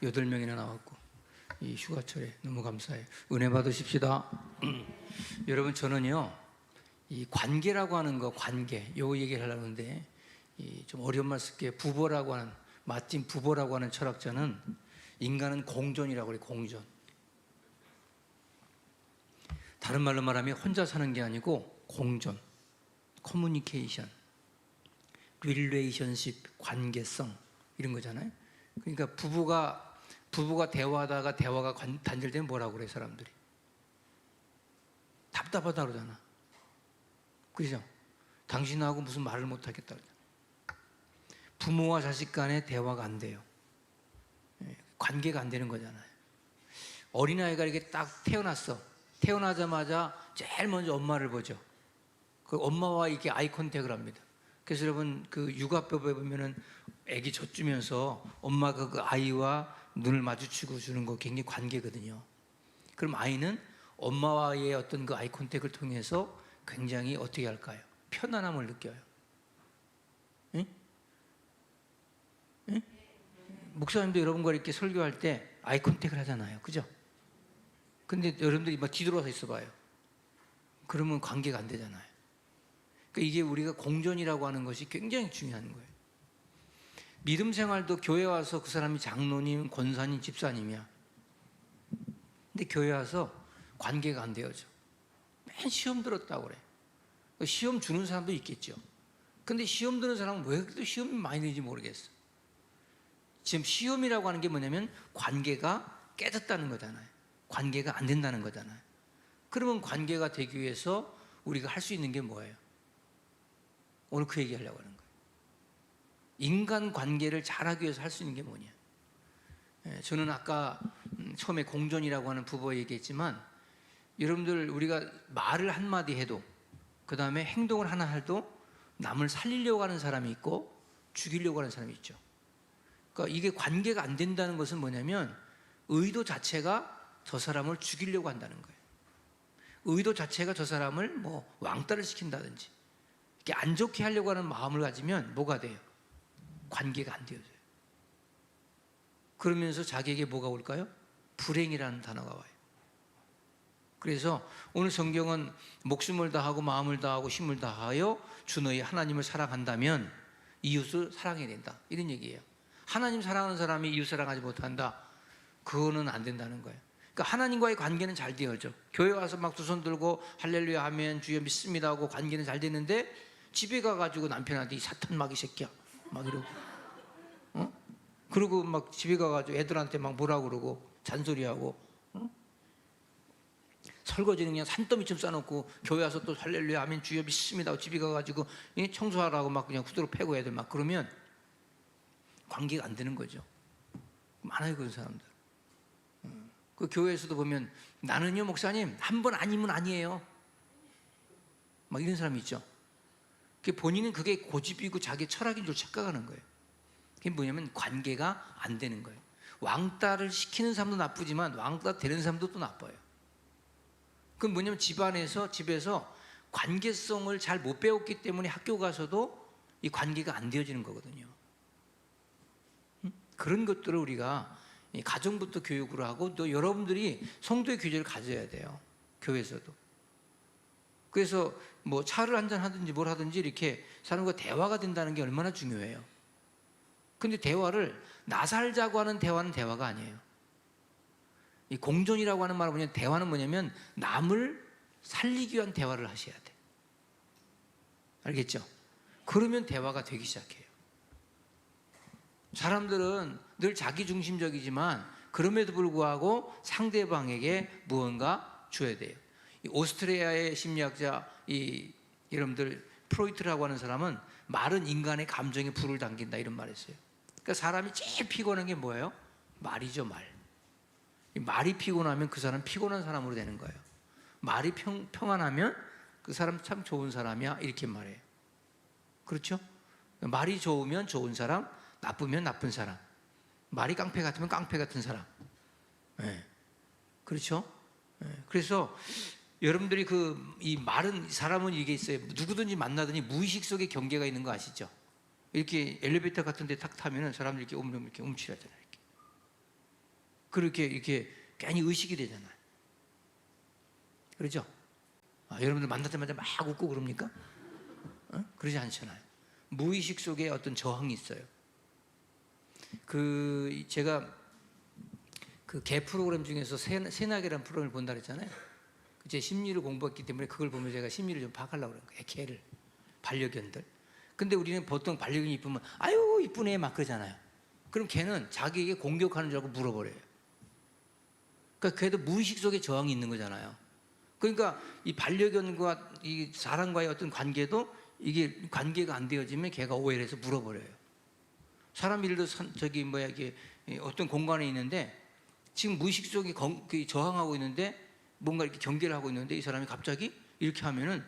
8명이나 나왔고 이 휴가철에 너무 감사해요. 은혜 받으십시다. 여러분, 저는요 이 관계라고 하는 거, 관계 요 얘기를 하려는데 좀 어려운 말 쓸게요. 부보라고 하는, 마틴 부보라고 하는 철학자는 인간은 공존이라고 그래요. 공존. 다른 말로 말하면 혼자 사는 게 아니고 공존, 커뮤니케이션, 릴레이션십, 관계성 이런 거잖아요. 그러니까 부부가 대화하다가 대화가 단절되면 뭐라고 그래 사람들이? 답답하다 그러잖아. 그죠? 당신하고 무슨 말을 못 하겠다 그러잖아. 부모와 자식 간에 대화가 안 돼요. 관계가 안 되는 거잖아요. 어린아이가 이렇게 딱 태어났어. 태어나자마자 제일 먼저 엄마를 보죠. 그 엄마와 이렇게 아이 컨택을 합니다. 그래서 여러분 그 육아법에 보면은 아기 젖주면서 엄마가 그 아이와 눈을 마주치고 주는 거 굉장히 관계거든요. 그럼 아이는 엄마와의 어떤 그 아이 컨택을 통해서 굉장히 어떻게 할까요? 편안함을 느껴요. 응? 응? 목사님도 여러분과 이렇게 설교할 때 아이 컨택을 하잖아요. 그죠? 근데 여러분들이 막 뒤돌아서 있어 봐요. 그러면 관계가 안 되잖아요. 그러니까 이게 우리가 공존이라고 하는 것이 굉장히 중요한 거예요. 믿음 생활도 교회 와서 그 사람이 장로님, 권사님, 집사님이야. 근데 교회 와서 관계가 안 되어져. 맨 시험 들었다고 그래. 시험 주는 사람도 있겠죠. 근데 시험 드는 사람은 왜 그렇게 시험이 많이 되는지 모르겠어. 지금 시험이라고 하는 게 뭐냐면 관계가 깨졌다는 거잖아요. 관계가 안 된다는 거잖아요. 그러면 관계가 되기 위해서 우리가 할 수 있는 게 뭐예요? 오늘 그 얘기 하려고 하는 거예요. 인간 관계를 잘하기 위해서 할 수 있는 게 뭐냐? 저는 아까 처음에 공존이라고 하는 부부 얘기했지만, 여러분들 우리가 말을 한마디 해도, 그 다음에 행동을 하나 해도 남을 살리려고 하는 사람이 있고 죽이려고 하는 사람이 있죠. 그러니까 이게 관계가 안 된다는 것은 뭐냐면 의도 자체가 저 사람을 죽이려고 한다는 거예요. 의도 자체가 저 사람을 뭐 왕따를 시킨다든지 이렇게 안 좋게 하려고 하는 마음을 가지면 뭐가 돼요? 관계가 안 되어져요. 그러면서 자기에게 뭐가 올까요? 불행이라는 단어가 와요. 그래서 오늘 성경은 목숨을 다하고 마음을 다하고 힘을 다하여 주 너희 하나님을 사랑한다면 이웃을 사랑해야 된다, 이런 얘기예요. 하나님 사랑하는 사람이 이웃 사랑하지 못한다, 그거는 안 된다는 거예요. 그러니까 하나님과의 관계는 잘 되어져. 교회 와서 막 두 손 들고 할렐루야 하면 주여 믿습니다 하고 관계는 잘 됐는데, 집에 가가지고 남편한테 이 사탄 마귀 새끼야 막 이러고, 그리고 막 집에 가가지고 애들한테 막 뭐라 그러고 잔소리하고, 설거지는 그냥 산더미쯤 싸놓고 교회 와서 또 할렐루야 아멘 주여 믿습니다 하고 집에 가가지고 청소하라고 막 그냥 후드로 패고 애들 막 그러면 관계가 안 되는 거죠. 많아요 그런 사람들. 그 교회에서도 보면 나는요 목사님 한 번 아니면 아니에요 막 이런 사람이 있죠. 본인은 그게 고집이고 자기 철학인 줄 착각하는 거예요. 그게 뭐냐면 관계가 안 되는 거예요. 왕따를 시키는 사람도 나쁘지만 왕따 되는 사람도 또 나빠요. 그건 뭐냐면 집에서 관계성을 잘 못 배웠기 때문에 학교 가서도 이 관계가 안 되어지는 거거든요. 그런 것들을 우리가 가정부터 교육을 하고, 또 여러분들이 성도의 교제를 가져야 돼요. 교회에서도. 그래서 뭐 차를 한잔 하든지 뭘 하든지 이렇게 사람과 대화가 된다는 게 얼마나 중요해요. 근데 대화를 나 살자고 하는 대화는 대화가 아니에요. 이 공존이라고 하는 말은 뭐냐면, 대화는 뭐냐면 남을 살리기 위한 대화를 하셔야 돼. 알겠죠? 그러면 대화가 되기 시작해요. 사람들은 늘 자기중심적이지만 그럼에도 불구하고 상대방에게 무언가 줘야 돼요. 이 오스트리아의 심리학자 여러분들 프로이트라고 하는 사람은 말은 인간의 감정에 불을 당긴다, 이런 말을 했어요. 그러니까 사람이 제일 피곤한 게 뭐예요? 말이죠, 말. 말이 피곤하면 그 사람 피곤한 사람으로 되는 거예요. 말이 평안하면 그 사람 참 좋은 사람이야, 이렇게 말해요. 그렇죠? 말이 좋으면 좋은 사람, 나쁘면 나쁜 사람. 말이 깡패 같으면 깡패 같은 사람. 네. 그렇죠? 네. 그래서 여러분들이 이 말은, 사람은 이게 있어요. 누구든지 만나더니 무의식 속에 경계가 있는 거 아시죠? 이렇게 엘리베이터 같은 데 탁 타면은 사람들이 이렇게 이렇게 움츠려잖아요. 이렇게. 그렇게 이렇게 괜히 의식이 되잖아요. 그렇죠? 여러분들 만날 때마다 막 웃고 그럽니까? 그러지 않잖아요. 무의식 속에 어떤 저항이 있어요. 제가 그 개 프로그램 중에서 새나개라는 프로그램을 본다 그랬잖아요. 제 심리를 공부했기 때문에 그걸 보면 제가 심리를 좀 파악하려고 그런 거예요. 개를, 반려견들. 근데 우리는 보통 반려견이 이쁘면 아유 이쁘네 막 그러잖아요. 그럼 걔는 자기에게 공격하는 줄 알고 물어버려요. 그러니까 걔도 무의식 속에 저항이 있는 거잖아요. 그러니까 이 반려견과 이 사람과의 어떤 관계도 이게 관계가 안 되어지면 걔가 오해를 해서 물어버려요. 사람 일도 이게 어떤 공간에 있는데 지금 무의식 속에 저항하고 있는데 뭔가 이렇게 경계를 하고 있는데 이 사람이 갑자기 이렇게 하면은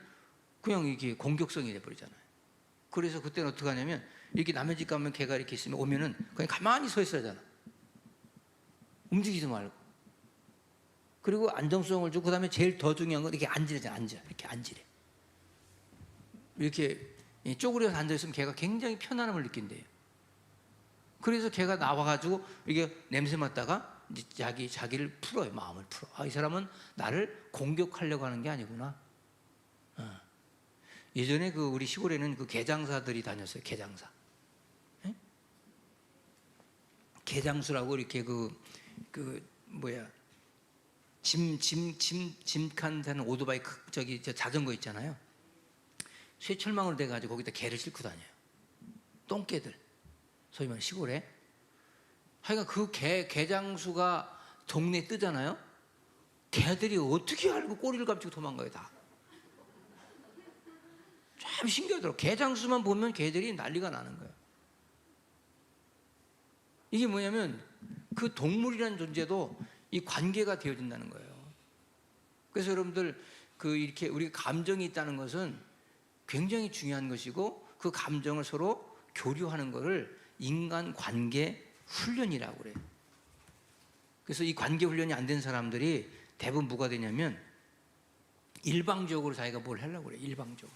그냥 이게 공격성이 돼버리잖아요. 그래서 그때는 어떻게 하냐면 이렇게 남의 집 가면 걔가 이렇게 있으면 오면은 그냥 가만히 서 있어야 하잖아. 움직이지 말고. 그리고 안정성을 주고 그다음에 제일 더 중요한 건 이렇게 앉으래잖아. 이렇게 앉으래. 이렇게 쪼그려서 앉아 있으면 걔가 굉장히 편안함을 느낀대요. 그래서 걔가 나와가지고 이게 냄새 맡다가 이제 자기를 풀어요. 마음을 풀어. 이 사람은 나를 공격하려고 하는 게 아니구나. 예전에 우리 시골에는 개장사들이 다녔어요. 개장사. 예? 개장수라고 이렇게 짐칸 타는 오토바이 저 자전거 있잖아요. 쇠철망으로 돼가지고 거기다 개를 싣고 다녀요. 똥개들. 소위 말해 시골에. 하여간 개장수가 동네에 뜨잖아요. 개들이 어떻게 알고 꼬리를 감추고 도망가요 다. 참 신기하더라고. 개장수만 보면 개들이 난리가 나는 거예요. 이게 뭐냐면 그 동물이라는 존재도 이 관계가 되어진다는 거예요. 그래서 여러분들 이렇게 우리가 감정이 있다는 것은 굉장히 중요한 것이고 그 감정을 서로 교류하는 것을 인간 관계 훈련이라고 그래요. 그래서 이 관계 훈련이 안 된 사람들이 대부분 뭐가 되냐면 일방적으로 자기가 뭘 하려고 그래요. 일방적으로.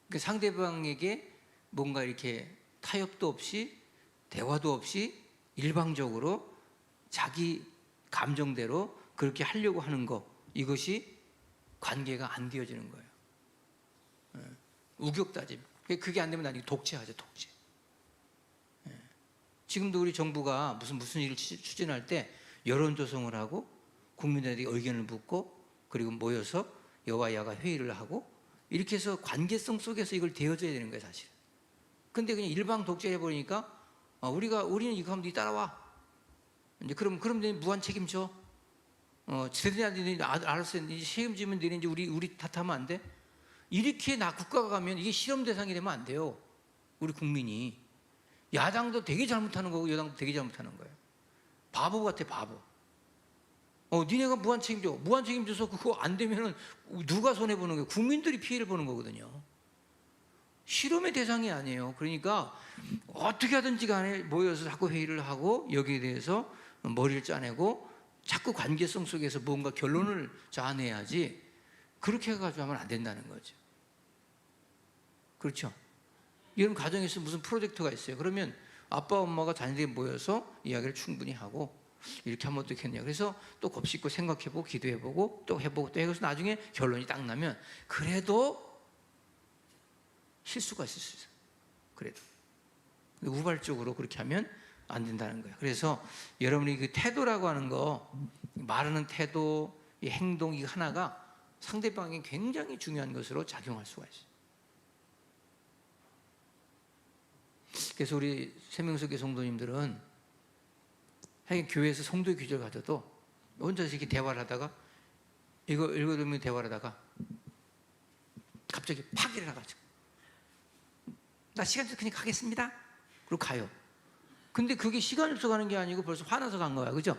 그러니까 상대방에게 뭔가 이렇게 타협도 없이 대화도 없이 일방적으로 자기 감정대로 그렇게 하려고 하는 거, 이것이 관계가 안 되어지는 거예요. 우격다짐. 그게 안 되면 나중에 독재하죠. 독재. 지금도 우리 정부가 무슨 일을 추진할 때 여론 조성을 하고 국민들에게 의견을 묻고 그리고 모여서 여와 야가 회의를 하고 이렇게 해서 관계성 속에서 이걸 되어줘야 되는 거예요, 사실. 근데 그냥 일방 독재해 버리니까 우리는 이거 하면 네 따라와. 이제 그럼 무한 책임져. 세대한테 알았어. 이제 책임지면 되는지 우리 탓하면 안 돼? 이렇게 국가가 가면 이게 실험 대상이 되면 안 돼요. 우리 국민이. 야당도 되게 잘못하는 거고 여당도 되게 잘못하는 거예요. 바보 같아, 바보. 니네가 무한 책임져. 무한 책임져서 그거 안 되면은 누가 손해보는 거예요? 국민들이 피해를 보는 거거든요. 실험의 대상이 아니에요. 그러니까 어떻게 하든지 간에 모여서 자꾸 회의를 하고 여기에 대해서 머리를 짜내고 자꾸 관계성 속에서 뭔가 결론을 짜내야지 그렇게 해가지고 하면 안 된다는 거죠. 그렇죠? 이런 가정에서 무슨 프로젝트가 있어요. 그러면 아빠 엄마가 자녀들이 모여서 이야기를 충분히 하고 이렇게 하면 어떻겠냐. 그래서 또 곱씹고 생각해보고 기도해보고 또 해보고 또 해서 나중에 결론이 딱 나면 그래도 실수가 있을 수 있어요. 그래도 우발적으로 그렇게 하면 안 된다는 거예요. 그래서 여러분이 태도라고 하는 거, 말하는 태도, 이 행동 이 하나가 상대방에게 굉장히 중요한 것으로 작용할 수가 있어요. 그래서 우리 생명석의 성도님들은 하여간 교회에서 성도의 규제를 가져도 혼자서 이렇게 대화를 하다가 읽어두면 대화를 하다가 갑자기 팍 일어나가지고 나 시간 좀 그냥 가겠습니다. 그리고 가요. 근데 그게 시간이 없어 가는 게 아니고 벌써 화나서 간 거야. 그죠?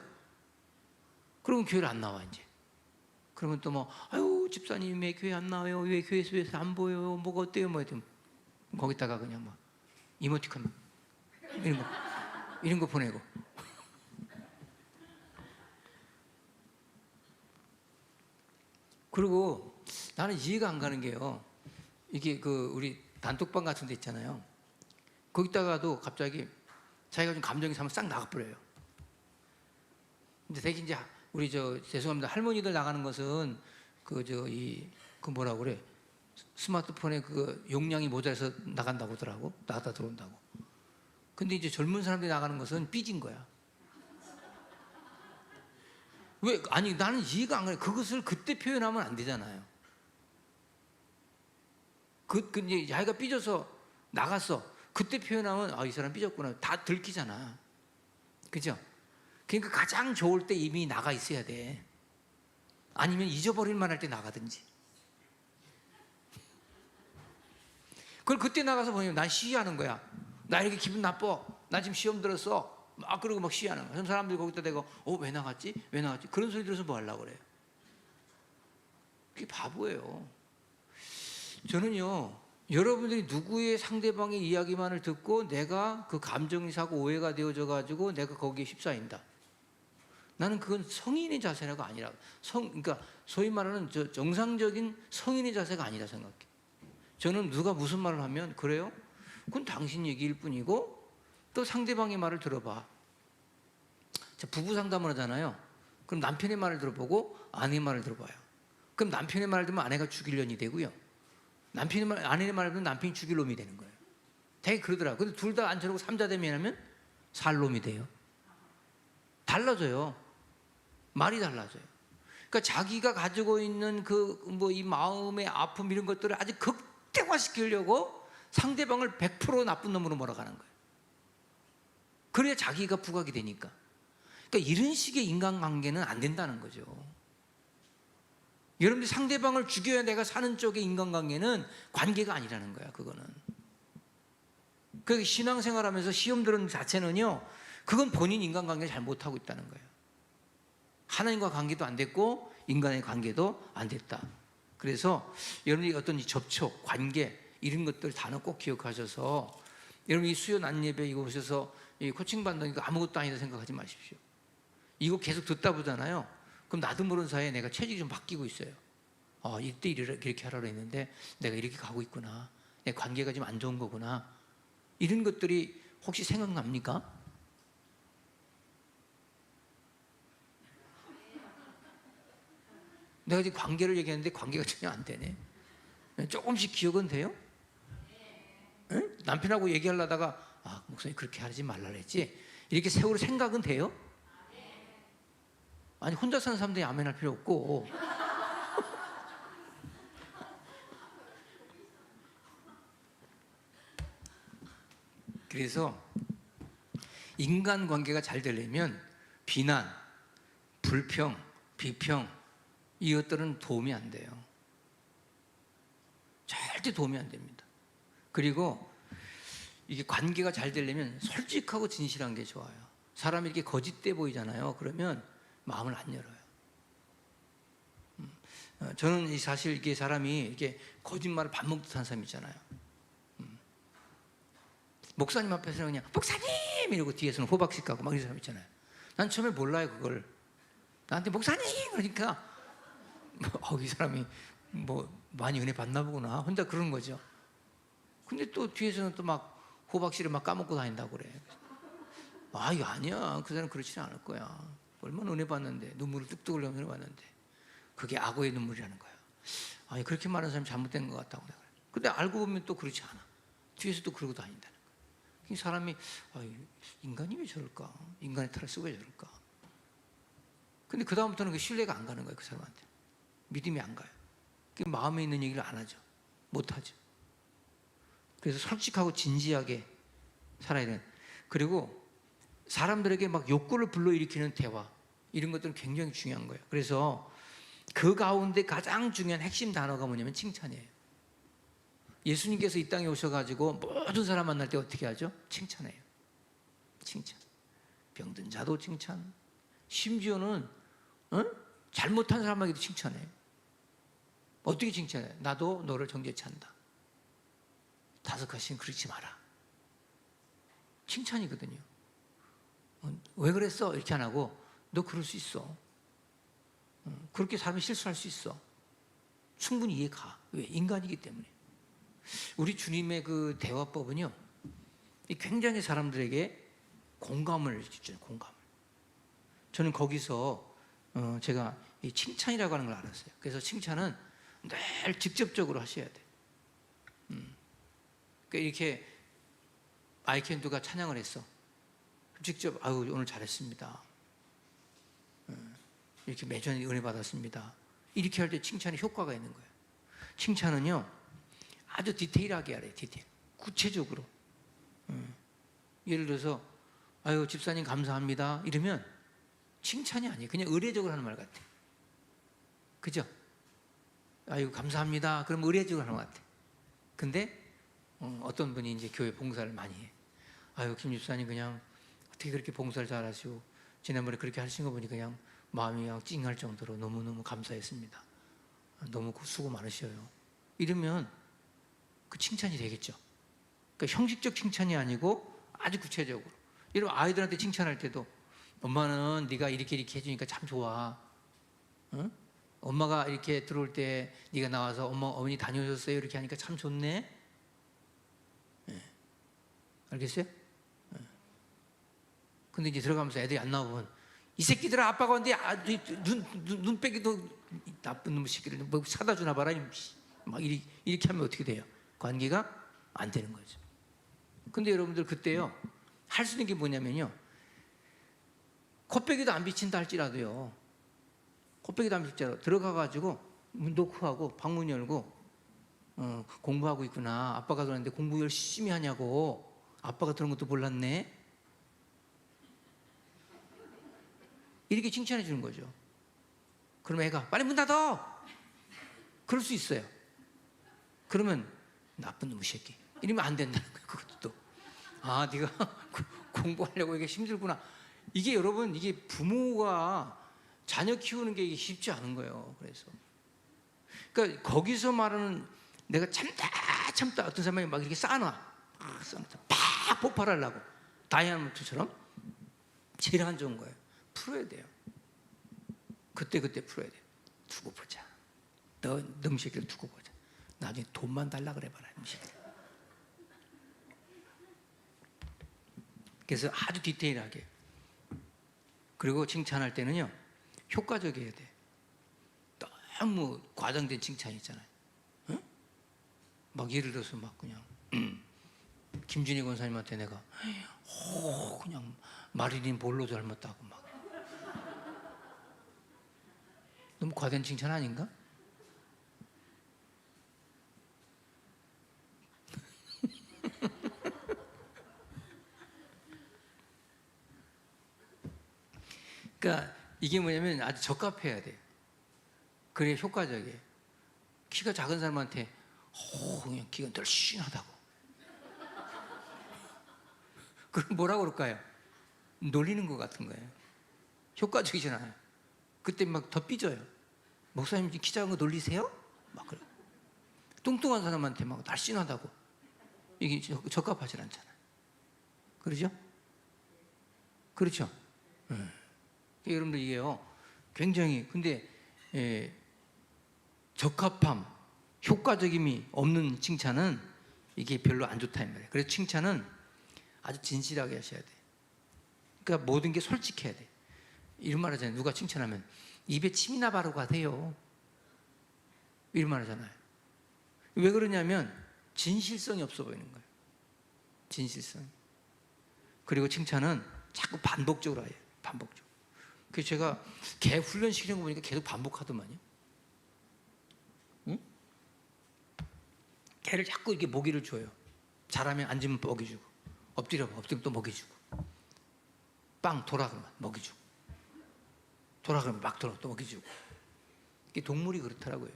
그러면 교회를 안 나와 이제. 그러면 또 아유 집사님 왜 교회 안 나와요? 왜 교회에서 안 보여요? 뭐가 어때요? 거기다가 그냥 이모티콘 이런 거 보내고. 그리고 나는 이해가 안 가는 게요. 이게 우리 단톡방 같은 데 있잖아요. 거기다가도 갑자기 자기가 좀 감정이 상하면 싹 나가버려요. 근데 대개 이제 우리 죄송합니다. 할머니들 나가는 것은 그 뭐라고 그래? 스마트폰에 그 용량이 모자라서 나간다고 하더라고. 나갔다 들어온다고. 근데 이제 젊은 사람들이 나가는 것은 삐진 거야. 왜? 아니, 나는 이해가 안 가요. 그것을 그때 표현하면 안 되잖아요. 이제 자기가 삐져서 나갔어. 그때 표현하면, 아, 이 사람 삐졌구나. 다 들키잖아. 그죠? 그러니까 가장 좋을 때 이미 나가 있어야 돼. 아니면 잊어버릴 만할 때 나가든지. 그걸 그때 나가서 보면 난 시위하는 거야. 나 이렇게 기분 나빠. 나 지금 시험 들었어. 막 그러고 막 시위하는 거야. 그럼 사람들이 거기다 대고 왜 나갔지? 왜 나갔지? 그런 소리 들어서 뭐 하려고 그래요? 그게 바보예요. 저는요, 여러분들이 누구의 상대방의 이야기만을 듣고 내가 그 감정이 사고 오해가 되어져 가지고 내가 거기에 휩싸인다. 나는 그건 성인의 자세가 아니라 그러니까 소위 말하는 정상적인 성인의 자세가 아니라 생각해. 저는 누가 무슨 말을 하면 그래요? 그건 당신 얘기일 뿐이고 또 상대방의 말을 들어봐. 자, 부부 상담을 하잖아요. 그럼 남편의 말을 들어보고 아내의 말을 들어봐요. 그럼 남편의 말을 들으면 아내가 죽일 년이 되고요. 아내의 말을 들으면 남편이 죽일 놈이 되는 거예요. 되게 그러더라고요. 근데 둘 다 안 저러고 삼자대면하면 살 놈이 돼요. 달라져요. 말이 달라져요. 그러니까 자기가 가지고 있는 이 마음의 아픔 이런 것들을 아주 극대화시키려고 상대방을 100% 나쁜 놈으로 몰아가는 거예요. 그래야 자기가 부각이 되니까. 그러니까 이런 식의 인간관계는 안 된다는 거죠. 여러분들 상대방을 죽여야 내가 사는 쪽의 인간관계는 관계가 아니라는 거야. 그거는. 그 신앙생활하면서 시험 들은 자체는요, 그건 본인 인간관계를 잘 못하고 있다는 거예요. 하나님과 관계도 안 됐고 인간의 관계도 안 됐다. 그래서 여러분이 어떤 접촉, 관계 이런 것들 단어 꼭 기억하셔서 여러분 이 수요 낮 예배 이거 오셔서 코칭 받는 거 아무것도 아니다 생각하지 마십시오. 이거 계속 듣다 보잖아요. 그럼 나도 모르는 사이에 내가 체질이 좀 바뀌고 있어요. 이때 이렇게 하라고 했는데 내가 이렇게 가고 있구나. 내 관계가 좀 안 좋은 거구나. 이런 것들이 혹시 생각납니까? 내가 지금 관계를 얘기했는데 관계가 전혀 안 되네. 조금씩 기억은 돼요? 응? 남편하고 얘기하려다가 목사님 그렇게 하지 말라 그랬지. 이렇게 세월호 생각은 돼요? 아니 혼자 사는 사람들이 아멘 할 필요 없고 그래서 인간관계가 잘 되려면 비난, 불평, 비평 이것들은 도움이 안 돼요. 절대 도움이 안 됩니다. 그리고 이게 관계가 잘 되려면 솔직하고 진실한 게 좋아요. 사람이 이렇게 거짓돼 보이잖아요. 그러면 마음을 안 열어요. 저는 사실 이게 사람이 이렇게 거짓말을 밥 먹듯 하는 사람 있잖아요. 목사님 앞에서는 그냥 목사님 이러고 뒤에서는 호박씩 가고 막 이런 사람 있잖아요. 난 처음에 몰라요 그걸. 나한테 목사님 그러니까 이 사람이 많이 은혜 받나 보구나 혼자 그러는 거죠. 근데 또 뒤에서는 또 막 호박씨를 막 까먹고 다닌다고 그래. 이거 아니야. 그 사람 그렇지는 않을 거야. 얼마나 은혜 받는데 눈물을 뚝뚝 흘려 은혜 받는데 그게 악어의 눈물이라는 거야. 그렇게 말하는 사람이 잘못된 것 같다고 그래. 근데 알고 보면 또 그렇지 않아. 뒤에서 또 그러고 다닌다는 거야. 사람이 인간이 왜 저럴까? 인간의 탈을 쓰고 왜 저럴까? 근데 그 다음부터는 신뢰가 안 가는 거예요. 그 사람한테 믿음이 안 가요. 마음에 있는 얘기를 안 하죠. 못 하죠. 그래서 솔직하고 진지하게 살아야 되는. 그리고 사람들에게 막 욕구를 불러일으키는 대화 이런 것들은 굉장히 중요한 거예요. 그래서 그 가운데 가장 중요한 핵심 단어가 뭐냐면 칭찬이에요. 예수님께서 이 땅에 오셔가지고 모든 사람 만날 때 어떻게 하죠? 칭찬해요. 칭찬. 병든 자도 칭찬. 심지어는 잘못한 사람에게도 칭찬해요. 어떻게 칭찬해요? 나도 너를 정죄치 않다. 다섯가시는 그렇지 마라. 칭찬이거든요. 왜 그랬어? 이렇게 안 하고 너 그럴 수 있어. 그렇게 사람이 실수할 수 있어. 충분히 이해가. 왜? 인간이기 때문에. 우리 주님의 그 대화법은요 굉장히 사람들에게 공감을 주죠. 공감을. 저는 거기서 제가 이 칭찬이라고 하는 걸 알았어요. 그래서 칭찬은 늘 직접적으로 하셔야 돼. 그러니까 이렇게 아이캔두가 찬양을 했어. 직접 아유 오늘 잘했습니다. 이렇게 매주 은혜 받았습니다. 이렇게 할 때 칭찬이 효과가 있는 거예요. 칭찬은요 아주 디테일하게 하래요. 디테일. 구체적으로. 예를 들어서 아유 집사님 감사합니다 이러면 칭찬이 아니에요. 그냥 의례적으로 하는 말 같아. 그죠? 아유 감사합니다. 그럼 의례적으로 하는 것 같아. 근데 어떤 분이 이제 교회 봉사를 많이 해. 아유 김 집사님 그냥 어떻게 그렇게 봉사를 잘하시고 지난번에 그렇게 하신 거 보니 그냥 마음이 그냥 찡할 정도로 너무너무 감사했습니다. 너무 수고 많으셔요. 이러면 그 칭찬이 되겠죠. 그러니까 형식적 칭찬이 아니고 아주 구체적으로. 여러분 아이들한테 칭찬할 때도 엄마는 네가 이렇게 해주니까 참 좋아. 응? 엄마가 이렇게 들어올 때 네가 나와서 어머니 다녀오셨어요 이렇게 하니까 참 좋네. 네. 알겠어요? 네. 근데 이제 들어가면서 애들이 안 나오면 이 새끼들아 아빠가 왔는데 눈 빼기도 나쁜 놈의 새끼를 뭐 사다 주나 봐라 막 이렇게 하면 어떻게 돼요? 관계가 안 되는 거죠. 근데 여러분들 그때요 할 수 있는 게 뭐냐면요 콧배기도 안 비친다 할지라도요 콧배기도 안 비친다 들어가가지고 문 노크하고 방문 열고 공부하고 있구나. 아빠가 들었는데 공부 열심히 하냐고. 아빠가 들은 것도 몰랐네. 이렇게 칭찬해 주는 거죠. 그러면 애가 빨리 문 닫아. 그럴 수 있어요. 그러면 나쁜 놈의 새끼. 이러면 안 된다는 거예요. 그것도 또. 아, 네가 공부하려고 이게 힘들구나. 이게 여러분 이게 부모가 자녀 키우는 게 쉽지 않은 거예요. 그래서 그러니까 거기서 말하는 내가 참다 어떤 사람이 막 이렇게 쌓아놔. 팍 폭발하려고 다이아몬드처럼 제일 안 좋은 거예요. 풀어야 돼요. 그때 풀어야 돼요. 두고 보자. 너 음식을 두고 보자. 나중에 돈만 달라 그래봐라 음식을. 그래서 아주 디테일하게. 그리고 칭찬할 때는요 효과적이어야 돼. 너무 과장된 칭찬 있잖아요. 응? 막 예를 들어서 막 그냥 김준희 권사님한테 내가 그냥 마릴린 볼로 닮았다고 막 너무 과된 칭찬 아닌가? 그러니까 이게 뭐냐면 아주 적합해야 돼. 그래야 효과적이에요. 키가 작은 사람한테 그냥 키가 널씬하다고. 그럼 뭐라고 그럴까요? 놀리는 것 같은 거예요. 효과적이지 않아요. 그때 막 더 삐져요. 목사님 키 작은 거 놀리세요? 막 그래. 뚱뚱한 사람한테 막 날씬하다고. 이게 적합하지 않잖아요. 그러죠? 그렇죠? 여러분들 이게요 굉장히 근데 적합함, 효과적임이 없는 칭찬은 이게 별로 안 좋다 이 말이에요. 그래서 칭찬은 아주 진실하게 하셔야 돼. 그러니까 모든 게 솔직해야 돼. 이런 말 하잖아요. 누가 칭찬하면 입에 침이나 바르고 가세요. 이런 말 하잖아요. 왜 그러냐면 진실성이 없어 보이는 거예요. 진실성. 그리고 칭찬은 자꾸 반복적으로 해요. 반복적으로. 그래서 제가 개 훈련 시키는 거 보니까 계속 반복하더만요. 응? 개를 자꾸 이렇게 먹이를 줘요. 잘하면 앉으면 먹이 주고, 엎드리면 또 먹이 주고, 빵 돌아가면 먹이 주고, 돌아가면 막 돌아 또 먹이 주고. 이게 동물이 그렇더라고요.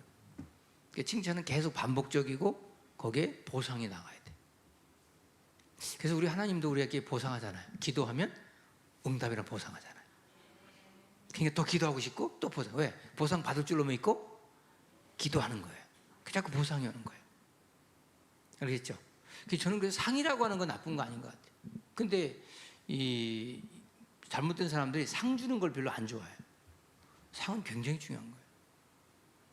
그러니까 칭찬은 계속 반복적이고 거기에 보상이 나가야 돼. 그래서 우리 하나님도 우리에게 보상하잖아요. 기도하면 응답이랑 보상하잖아요. 그러니까 더 기도하고 싶고 또 보상. 왜? 보상 받을 줄로 믿고 기도하는 거예요. 자꾸 보상이 오는 거예요. 알겠죠? 저는 그래서 상이라고 하는 건 나쁜 거 아닌 것 같아요. 근데 이 잘못된 사람들이 상 주는 걸 별로 안 좋아해요. 상은 굉장히 중요한 거예요.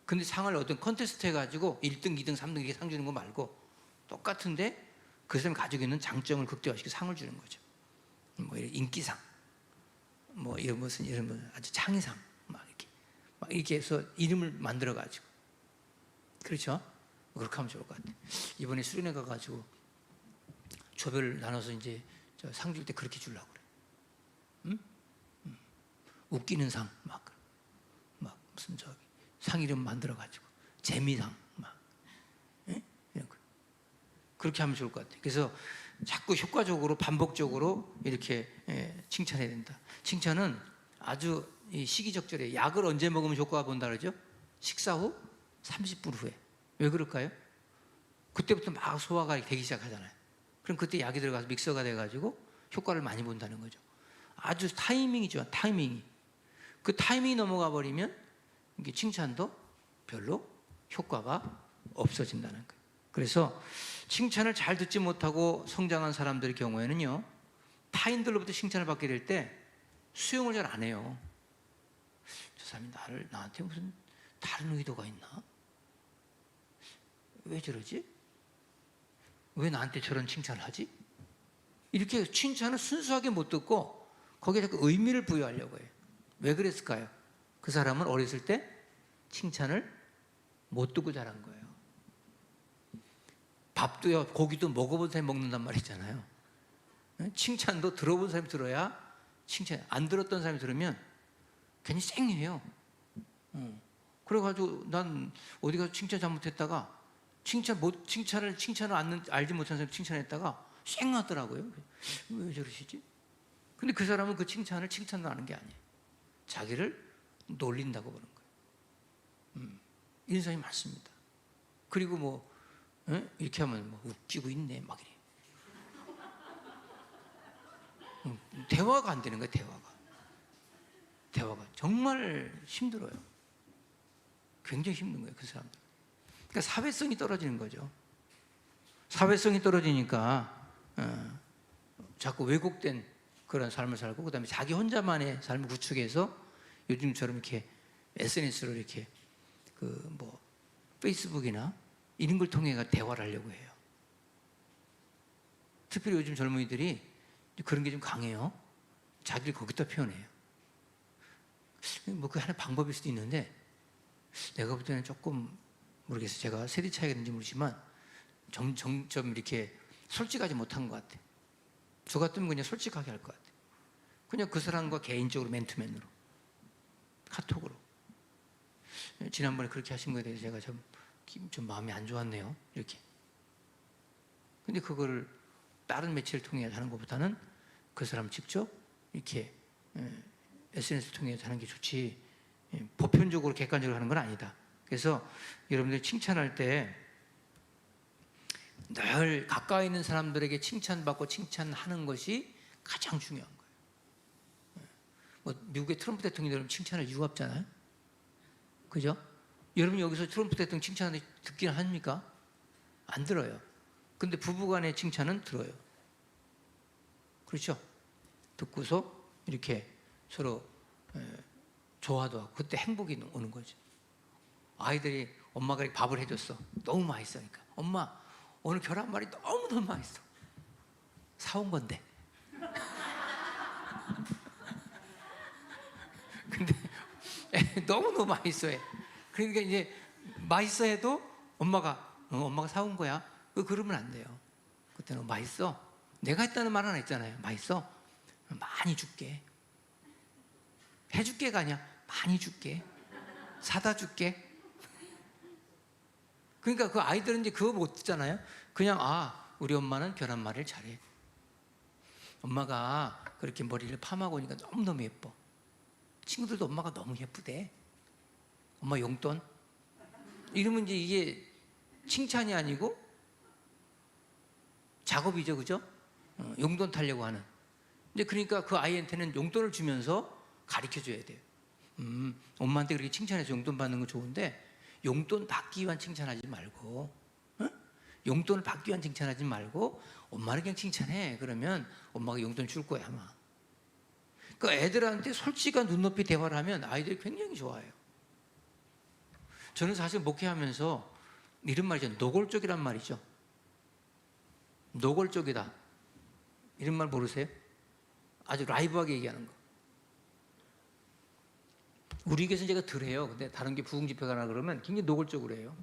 근데 상을 어떤 컨테스트 해가지고 1등, 2등, 3등 이렇게 상 주는 거 말고 똑같은데 그 사람이 가지고 있는 장점을 극대화시켜 상을 주는 거죠. 뭐 인기상. 뭐 이런 무슨 이런 뭐 아주 창의상 막 이렇게 해서 이름을 만들어 가지고 그렇죠? 그렇게 하면 좋을 것 같아요. 이번에 수련회 가가지고 조별 나눠서 이제 상 줄 때 그렇게 주려고 그래. 응? 웃기는 상 막 무슨 저기 상 이름 만들어 가지고 재미상 막 이런 거 그렇게 하면 좋을 것 같아요. 그래서 자꾸 효과적으로 반복적으로 이렇게 칭찬해야 된다. 칭찬은 아주 시기적절해. 약을 언제 먹으면 효과가 본다 그러죠? 식사 후 30분 후에. 왜 그럴까요? 그때부터 막 소화가 되기 시작하잖아요. 그럼 그때 약이 들어가서 믹서가 돼가지고 효과를 많이 본다는 거죠. 아주 타이밍이죠. 타이밍이. 그 타이밍이 넘어가 버리면 이게 칭찬도 별로 효과가 없어진다는 거예요. 그래서 칭찬을 잘 듣지 못하고 성장한 사람들의 경우에는요, 타인들로부터 칭찬을 받게 될 때 수용을 잘 안 해요. 저 사람이 나한테 무슨 다른 의도가 있나? 왜 저러지? 왜 나한테 저런 칭찬을 하지? 이렇게 칭찬을 순수하게 못 듣고 거기에 자꾸 의미를 부여하려고 해요. 왜 그랬을까요? 그 사람은 어렸을 때 칭찬을 못 듣고 자란 거예요. 밥도요, 고기도 먹어본 사람이 먹는단 말이잖아요. 칭찬도 들어본 사람이 들어야 칭찬, 안 들었던 사람이 들으면 괜히 쌩해요. 그래가지고 난 어디 가서 칭찬 잘못했다가 칭찬을 알지 못한 사람이 칭찬했다가 쌩하더라고요. 왜 저러시지? 근데 그 사람은 그 칭찬을 칭찬도 하는 게 아니에요. 자기를 놀린다고 그런 거예요. 이런 사람이 많습니다. 그리고 뭐 이렇게 하면 뭐 웃기고 있네 막 이래. 대화가 안 되는 거예요. 대화가 정말 힘들어요. 굉장히 힘든 거예요. 그 사람들. 그러니까 사회성이 떨어지는 거죠. 사회성이 떨어지니까 자꾸 왜곡된 그런 삶을 살고, 그다음에 자기 혼자만의 삶을 구축해서 요즘처럼 이렇게 SNS로 이렇게 그 뭐 페이스북이나 이런 걸 통해 대화를 하려고 해요. 특별히 요즘 젊은이들이 그런 게 좀 강해요. 자기를 거기다 표현해요. 뭐 그게 하나의 방법일 수도 있는데, 내가 볼 때는 조금 모르겠어요. 제가 세대 차이가 있는지 모르지만 점점 이렇게 솔직하지 못한 것 같아요. 저 같으면 그냥 솔직하게 할 것 같아요. 그냥 그 사람과 개인적으로 맨투맨으로 카톡으로. 지난번에 그렇게 하신 거에 대해서 제가 좀 마음이 안 좋았네요. 이렇게. 근데 그거를 다른 매체를 통해 하는 것보다는 그 사람 직접 이렇게 SNS를 통해 하는 게 좋지, 보편적으로 객관적으로 하는 건 아니다. 그래서 여러분들이 칭찬할 때 늘 가까이 있는 사람들에게 칭찬받고 칭찬하는 것이 가장 중요한 거예요. 뭐 미국의 트럼프 대통령이 칭찬을 유압잖아요. 그죠? 여러분 여기서 트럼프 대통령 칭찬을 듣기는 합니까? 안 들어요. 근데 부부간의 칭찬은 들어요. 그렇죠? 듣고서 이렇게 서로 좋아도 하고, 그때 행복이 오는 거죠. 아이들이 엄마가 이렇게 밥을 해줬어. 너무 맛있으니까. 엄마, 오늘 계란말이 너무너무 맛있어. 사온 건데. 근데 너무너무 맛있어 해. 그러니까 이제 맛있어 해도 엄마가 사온 거야. 그러면 안 돼요. 그때는 맛있어. 내가 했다는 말 하나 있잖아요. 맛있어. 많이 줄게. 해줄게가 아니야. 많이 줄게. 사다 줄게. 그러니까 그 아이들은 이제 그거 못 듣잖아요. 그냥 우리 엄마는 계란말이를 잘해. 엄마가 그렇게 머리를 팜하고 오니까 너무너무 예뻐. 친구들도 엄마가 너무 예쁘대. 엄마 용돈. 이러면 이제 이게 칭찬이 아니고 작업이죠, 그죠? 용돈 타려고 하는. 근데 그러니까 그 아이한테는 용돈을 주면서 가르쳐 줘야 돼요. 엄마한테 그렇게 칭찬해서 용돈 받는 건 좋은데, 용돈 받기 위한 칭찬하지 말고, 용돈을 받기 위한 칭찬하지 말고 엄마를 그냥 칭찬해. 그러면 엄마가 용돈 줄 거야 아마. 그러니까 애들한테 솔직한 눈높이 대화를 하면 아이들이 굉장히 좋아해요. 저는 사실 목회하면서 이런 말이죠. 노골적이란 말이죠. 노골적이다. 이런 말 모르세요? 아주 라이브하게 얘기하는 거. 우리 교회에서는 제가 덜해요. 근데 다른 게 부흥 집회 가나 그러면 굉장히 노골적으로 해요.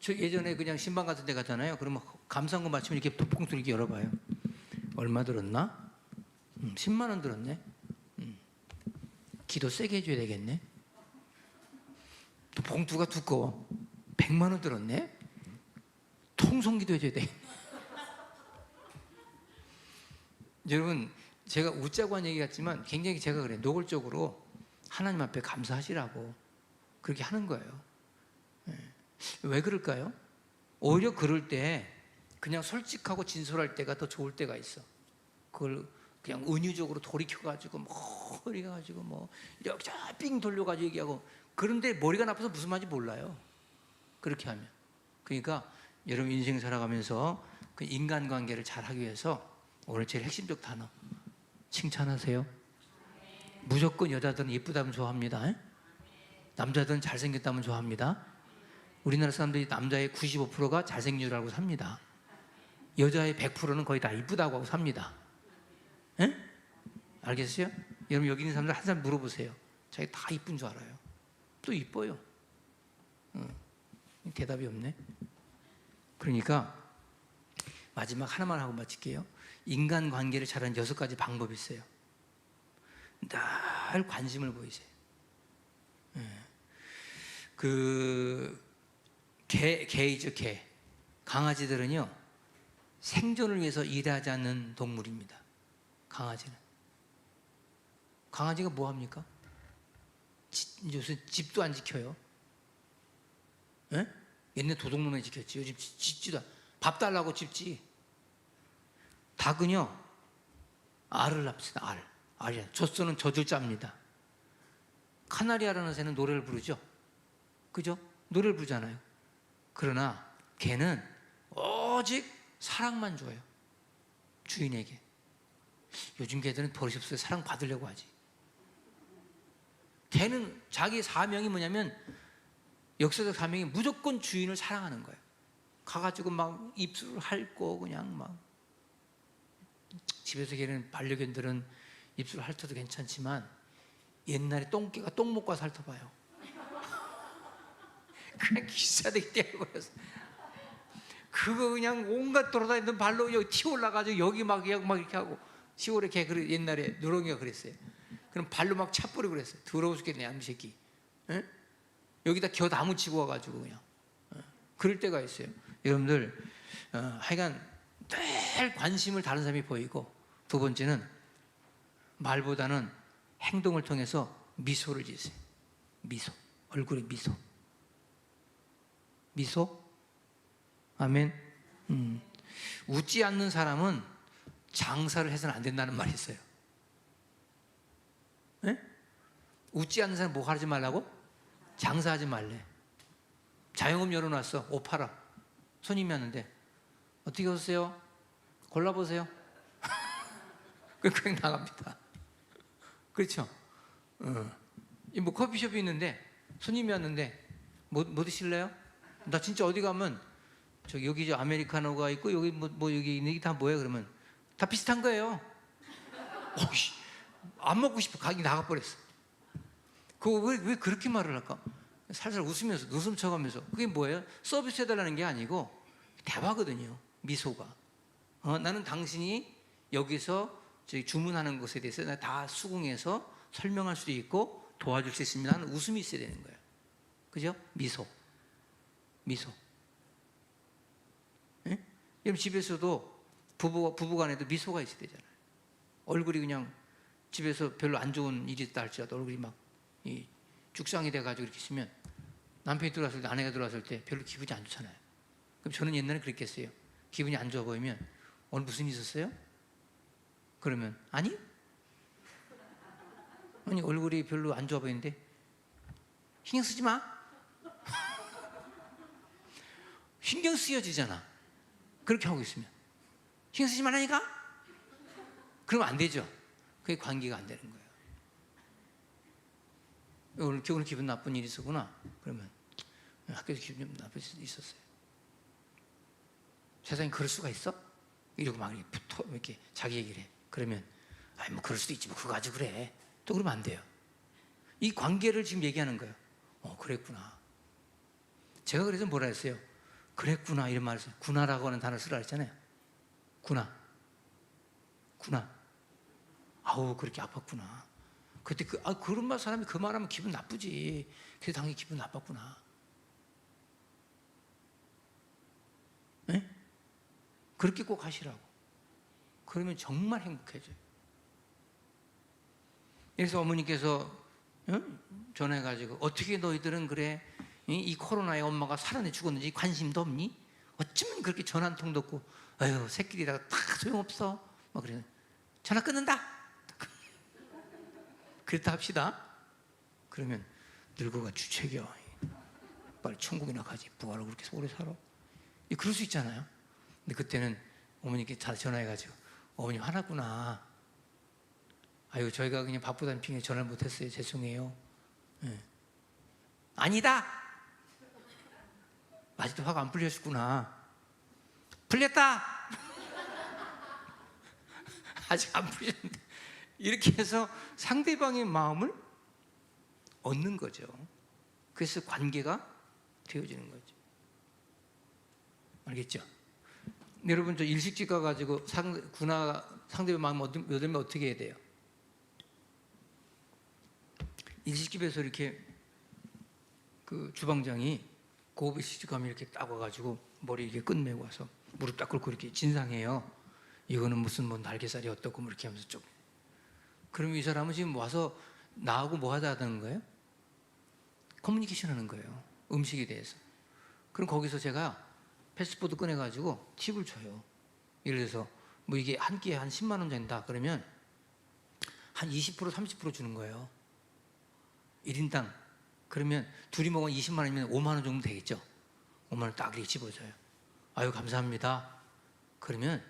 저 예전에 그냥 신방 같은 데 갔잖아요. 그러면 감사한거 마치면 이렇게 봉투를 이렇게 열어봐요. 얼마 들었나? 10만 원 들었네. 기도 세게 해줘야 되겠네. 또 봉투가 두꺼워. 100만 원 들었네. 통성기도 해줘야 돼. 여러분, 제가 웃자고 한 얘기 같지만 굉장히 제가 그래요. 노골적으로 하나님 앞에 감사하시라고 그렇게 하는 거예요. 왜 그럴까요? 오히려 그럴 때 그냥 솔직하고 진솔할 때가 더 좋을 때가 있어. 그걸 그냥 은유적으로 돌이켜가지고 뭐 이래가지고 뭐 이렇게 삥 돌려가지고 얘기하고, 그런데 머리가 나빠서 무슨 말인지 몰라요. 그렇게 하면. 그러니까 여러분 인생 살아가면서 그 인간관계를 잘하기 위해서 오늘 제일 핵심적 단어 칭찬하세요. 무조건 여자들은 예쁘다면 좋아합니다. 남자들은 잘생겼다면 좋아합니다. 우리나라 사람들이 남자의 95%가 잘생긴 줄 알고 삽니다. 여자의 100%는 거의 다 이쁘다고 하고 삽니다. 에? 알겠어요? 여러분 여기 있는 사람들 한 사람 물어보세요. 자기 다 이쁜 줄 알아요. 또 이뻐요. 대답이 없네. 그러니까 마지막 하나만 하고 마칠게요. 인간관계를 잘하는 6가지 방법이 있어요. 늘 관심을 보이세요. 개이죠, 개. 강아지들은요, 생존을 위해서 일하지 않는 동물입니다. 강아지는. 강아지가 뭐 합니까? 요새 집도 안 지켜요. 에? 옛날 도둑놈에 지켰지. 요즘 짓지도 않아. 밥 달라고 집지. 닭은요, 알을 낳습니다. 알이야. 젖소는 젖을 짭니다. 카나리아라는 새는 노래를 부르죠. 그죠? 노래를 부르잖아요. 그러나 개는 오직 사랑만 줘요. 주인에게. 요즘 개들은 버릇이 없어요. 사랑 받으려고 하지. 개는 자기 사명이 뭐냐면, 역사적 사명이 무조건 주인을 사랑하는 거예요. 가가지고 막 입술을 핥고 그냥 막. 집에서 개는 반려견들은 입술을 핥아도 괜찮지만 옛날에 똥개가 똥 먹고 와서 핥아봐요. 그냥 기사대기 때려버렸어. 그거 그냥 온갖 돌아다니던 발로 여기 튀어 올라가지고 여기 막 이렇게 하고. 시골에 개 옛날에 누렁이가 그랬어요. 그럼 발로 막 차버리고 그랬어요. 더러워 죽겠네 양 새끼. 에? 여기다 다 묻히고 와가지고 그냥. 그럴 때가 있어요. 여러분들 하여간 늘 관심을 다른 사람이 보이고, 두 번째는 말보다는 행동을 통해서 미소를 지으세요. 미소. 얼굴에 미소. 미소? 아멘. 웃지 않는 사람은 장사를 해서는 안 된다는 말이 있어요. 에? 웃지 않는 사람 뭐 하지 말라고? 장사하지 말래. 자영업 열어놨어. 옷 팔아. 손님이 왔는데 어떻게 오세요? 골라보세요. 그냥 나갑니다. 그렇죠? 뭐 커피숍이 있는데 손님이 왔는데 뭐 드실래요? 나 진짜 어디 가면 여기 저 아메리카노가 있고 여기 뭐 여기 있는 게 다 뭐예요? 그러면 다 비슷한 거예요. 안 먹고 싶어. 가게 나가버렸어. 그거 왜 그렇게 말을 할까? 살살 웃으면서 웃음 쳐가면서. 그게 뭐예요? 서비스 해달라는 게 아니고 대화거든요. 미소가. 나는 당신이 여기서 주문하는 것에 대해서 다 수긍해서 설명할 수도 있고 도와줄 수 있습니다 하는 웃음이 있어야 되는 거예요. 그죠? 미소. 예? 여러분 집에서도 부부간에도 미소가 있어야 되잖아요. 얼굴이 그냥 집에서 별로 안 좋은 일이 있다 할지라도 얼굴이 막 죽상이 돼가지고 이렇게 있으면 남편이 들어왔을 때, 아내가 들어왔을 때 별로 기분이 안 좋잖아요. 그럼 저는 옛날에 그랬겠어요. 기분이 안 좋아 보이면 오늘 무슨 일 있었어요? 그러면 아니 얼굴이 별로 안 좋아 보이는데 신경 쓰지 마. 신경 쓰여지잖아. 그렇게 하고 있으면 신경 쓰지 말라니까. 그러면 안 되죠. 그게 관계가 안 되는 거예요. 오늘 기분 나쁜 일이 있었구나. 그러면 학교에서 기분 좀 나쁠 수도 있었어요. 세상에 그럴 수가 있어? 이러고 막 이렇게 자기 얘기를 해. 그러면 뭐 그럴 수도 있지 뭐 그거 가지고 그래. 또 그러면 안 돼요. 이 관계를 지금 얘기하는 거예요. 그랬구나. 제가 그래서 뭐라 했어요? 그랬구나 이런 말을 했어요. 구나라고 하는 단어를 쓰라 했잖아요. 구나. 아우 그렇게 아팠구나. 그때 그런 말 사람이 그 말하면 기분 나쁘지. 그래서 당연히 기분 나빴구나. 네? 그렇게 꼭 하시라고. 그러면 정말 행복해져요. 그래서 어머니께서 전화해가지고 어떻게 너희들은 그래? 이 코로나에 엄마가 살아내 죽었는지 관심도 없니? 어쩌면 그렇게 전화 한 통도 없고 아유 새끼들이다가 다 소용없어. 막 그래. 전화 끊는다. 그랬다 합시다. 그러면 늙어가 주책이야. 빨리 천국이나 가지. 뭐하러 그렇게 오래 살아? 그럴 수 있잖아요. 근데 그때는 어머니께 다 전화해가지고 어머니 화났구나. 아유 저희가 그냥 바쁘다는 핑계 전화를 못했어요. 죄송해요. 네. 아니다. 아직도 화가 안 풀렸구나. 풀렸다. 아직 안 풀렸는데 이렇게 해서 상대방의 마음을 얻는 거죠. 그래서 관계가 되어지는 거죠. 알겠죠? 여러분 저 일식집 가가지고 상대방 마음 얻으면 어떻게 해야 돼요? 일식집에서 이렇게 그 주방장이 고급 일식집 가면 이렇게 딱 와가지고 머리 이렇게 끝매고 와서 무릎 딱 꿇고 이렇게 진상해요. 이거는 무슨 뭐 날개살이 어떻고 뭐 이렇게 하면서 좀. 그러면 이 사람은 지금 와서 나하고 뭐 하자는 거예요? 커뮤니케이션 하는 거예요. 음식에 대해서. 그럼 거기서 제가 패스트푸드 꺼내가지고 팁을 줘요. 예를 들어서 뭐 이게 한 끼에 한 10만 원 된다 그러면 한 20% 30% 주는 거예요. 1인당. 그러면 둘이 먹으면 20만 원이면 5만 원 정도 되겠죠. 5만 원 딱 이렇게 집어줘요. 아유 감사합니다. 그러면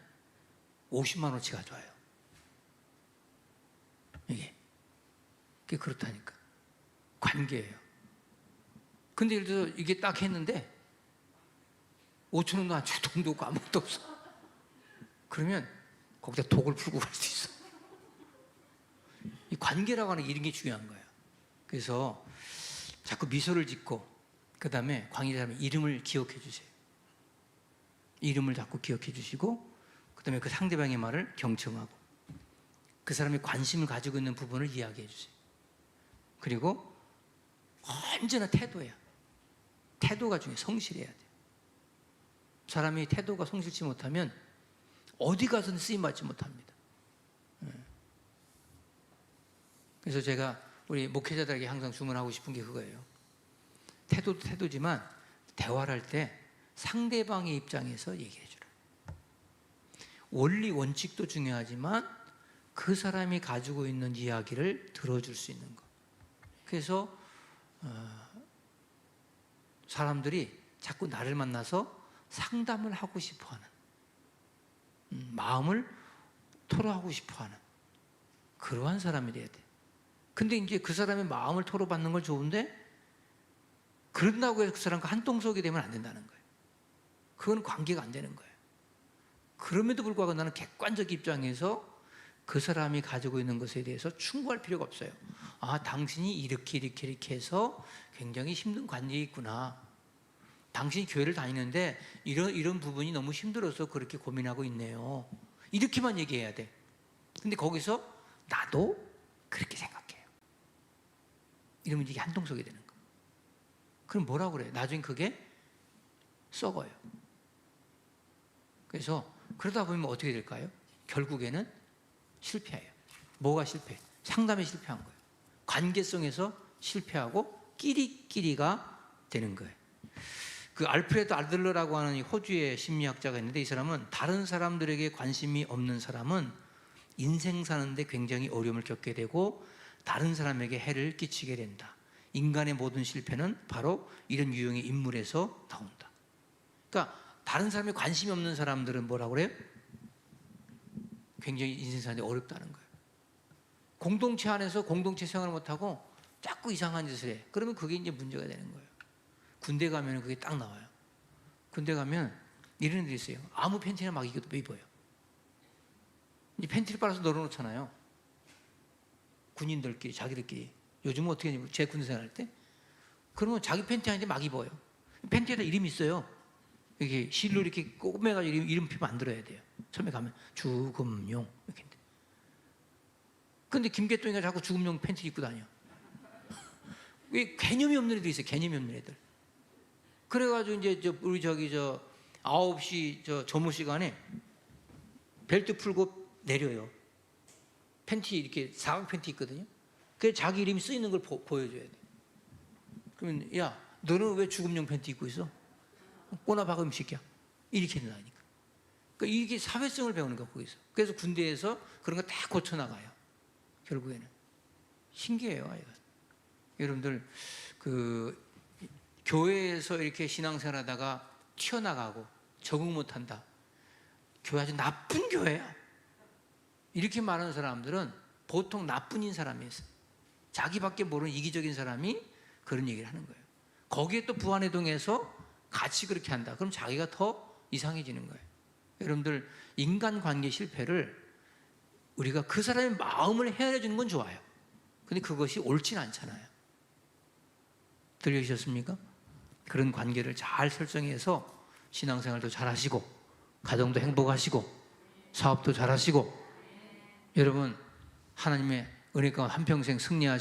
50만 원어치 가져와요. 그게 그렇다니까. 관계예요. 근데 예를 들어서 이게 딱 했는데 5천 원도 안 주고 돈도 없고 아무것도 없어. 그러면 거기다 독을 풀고 갈 수 있어. 이 관계라고 하는 게 이런 게 중요한 거예요. 그래서 자꾸 미소를 짓고 그 다음에 관계 사람의 이름을 기억해 주세요. 이름을 자꾸 기억해 주시고 그 다음에 그 상대방의 말을 경청하고 그 사람이 관심을 가지고 있는 부분을 이야기해 주세요. 그리고 언제나 태도야. 태도가 중요해. 성실해야 돼요. 사람이 태도가 성실치 못하면 어디 가서는 쓰임받지 못합니다. 그래서 제가 우리 목회자들에게 항상 주문하고 싶은 게 그거예요. 태도도 태도지만 대화를 할 때 상대방의 입장에서 얘기해 주라. 원리 원칙도 중요하지만 그 사람이 가지고 있는 이야기를 들어줄 수 있는 것. 그래서 사람들이 자꾸 나를 만나서 상담을 하고 싶어하는, 마음을 토로하고 싶어하는 그러한 사람이 돼야 돼. 근데 이제 그 사람의 마음을 토로받는 걸 좋은데 그런다고 해서 그 사람과 한통속이 되면 안 된다는 거예요. 그건 관계가 안 되는 거예요. 그럼에도 불구하고 나는 객관적 입장에서 그 사람이 가지고 있는 것에 대해서 충고할 필요가 없어요. 아, 당신이 이렇게 해서 굉장히 힘든 관계에 있구나. 당신이 교회를 다니는데 이런 부분이 너무 힘들어서 그렇게 고민하고 있네요. 이렇게만 얘기해야 돼. 근데 거기서 나도 그렇게 생각해요. 이러면 이게 한통속이 되는 거예요. 그럼 뭐라고 그래요? 나중에 그게 썩어요. 그래서 그러다 보면 어떻게 될까요? 결국에는 실패해요. 뭐가 실패? 상담에 실패한 거예요. 관계성에서 실패하고 끼리끼리가 되는 거예요. 그 알프레드 아들러라고 하는 이 호주의 심리학자가 있는데 이 사람은 다른 사람들에게 관심이 없는 사람은 인생 사는데 굉장히 어려움을 겪게 되고 다른 사람에게 해를 끼치게 된다. 인간의 모든 실패는 바로 이런 유형의 인물에서 나온다. 그러니까 다른 사람에 관심이 없는 사람들은 뭐라고 그래요? 굉장히 인생 사는데 어렵다는 거예요. 공동체 안에서 공동체 생활을 못하고 자꾸 이상한 짓을 해. 그러면 그게 이제 문제가 되는 거예요. 군대 가면 그게 딱 나와요. 군대 가면 이런 애들이 있어요. 아무 팬티나 막 입어요. 이제 팬티를 빨아서 널어놓잖아요. 군인들끼리, 자기들끼리. 요즘은 어떻게 하냐면 제 군대 생활할 때 그러면 자기 팬티 아닌데 막 입어요. 팬티에다 이름이 있어요. 이렇게 실로 이렇게 꼬매가지고 이름표 만들어야 돼요. 처음에 가면 주금용 이렇게. 근데 김계동이가 자꾸 주금용 팬티 입고 다녀. 왜 개념이 없는 애들 있어요. 개념이 없는 애들. 그래가지고 이제 우리 9시 점호 시간에 벨트 풀고 내려요. 팬티 이렇게 사각 팬티 있거든요. 그게 자기 이름이 쓰 있는 걸 보여줘야 돼. 그러면 야 너는 왜 주금용 팬티 입고 있어? 꼬나박음 새끼야. 이렇게 된다니까. 그러니까 이게 사회성을 배우는 거 거기서. 그래서 군대에서 그런 거 다 고쳐 나가요. 결국에는 신기해요. 아이가. 여러분들 그 교회에서 이렇게 신앙생활하다가 튀어나가고 적응 못한다. 교회 아주 나쁜 교회야. 이렇게 말하는 사람들은 보통 나쁜인 사람이었어요. 자기밖에 모르는 이기적인 사람이 그런 얘기를 하는 거예요. 거기에 또 부안해동에서 같이 그렇게 한다. 그럼 자기가 더 이상해지는 거예요. 여러분들 인간관계 실패를 우리가 그 사람의 마음을 헤아려 주는 건 좋아요. 근데 그것이 옳진 않잖아요. 들려주셨습니까? 그런 관계를 잘 설정해서 신앙생활도 잘 하시고 가정도 행복하시고 사업도 잘 하시고 여러분 하나님의 은혜 가운데 한평생 승리하시